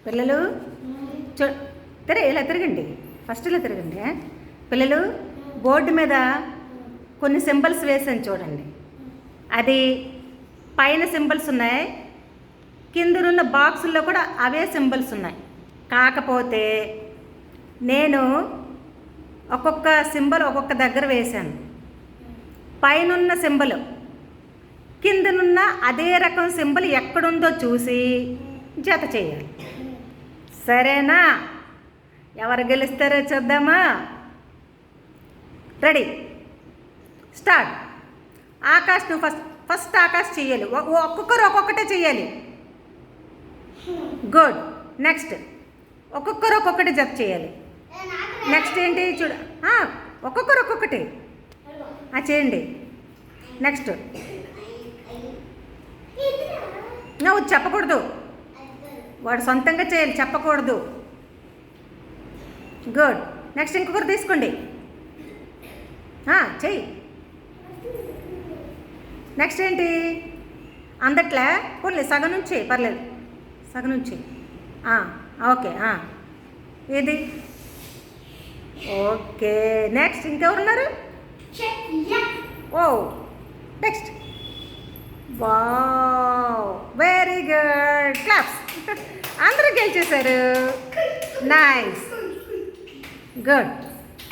పిల్లలు చూ ఇలా తిరగండి. ఫస్ట్ ఇలా తిరగండి. పిల్లలు బోర్డు మీద కొన్ని సింబల్స్ వేసాను చూడండి. అది పైన సింబల్స్ ఉన్నాయి, కిందనున్న బాక్సుల్లో కూడా అవే సింబల్స్ ఉన్నాయి. కాకపోతే నేను ఒక్కొక్క సింబల్ ఒక్కొక్క దగ్గర వేశాను. పైనున్న సింబల్ కిందనున్న అదే రకం సింబల్ ఎక్కడుందో చూసి జత చేయాలి. సరేనా? ఎవరు గెలుస్తారో చూద్దామా? Ready, start. ఆకాష్, నువ్వు ఫస్ట్ ఆకాష్ చెయ్యాలి. ఒక్కొక్కరు ఒక్కొక్కటే చెయ్యాలి. గుడ్. నెక్స్ట్ ఒక్కొక్కరు ఒక్కొక్కటి జత చేయాలి. నెక్స్ట్ ఏంటి చూడు, ఒక్కొక్కరు ఒక్కొక్కటి చేయండి. నెక్స్ట్ నువ్వు చెప్పకూడదు, వాడు సొంతంగా చేయాలి, చెప్పకూడదు. గుడ్. నెక్స్ట్ ఇంకొకరు తీసుకోండి, చెయ్యి. నెక్స్ట్ ఏంటి? అందట్లే, పోలే సగం నుంచి పర్లేదు, సగం నుంచి. ఓకే, ఏది? ఓకే. నెక్స్ట్ ఇంకెవరున్నారు? Oh, next. Wow, very good. Claps. అందరూ గెలిచేశారు. Nice, good.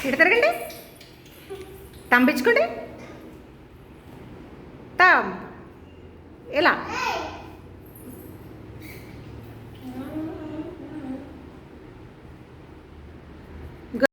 ఇటు తిరగండి, తంబించుకోండి. ఇలా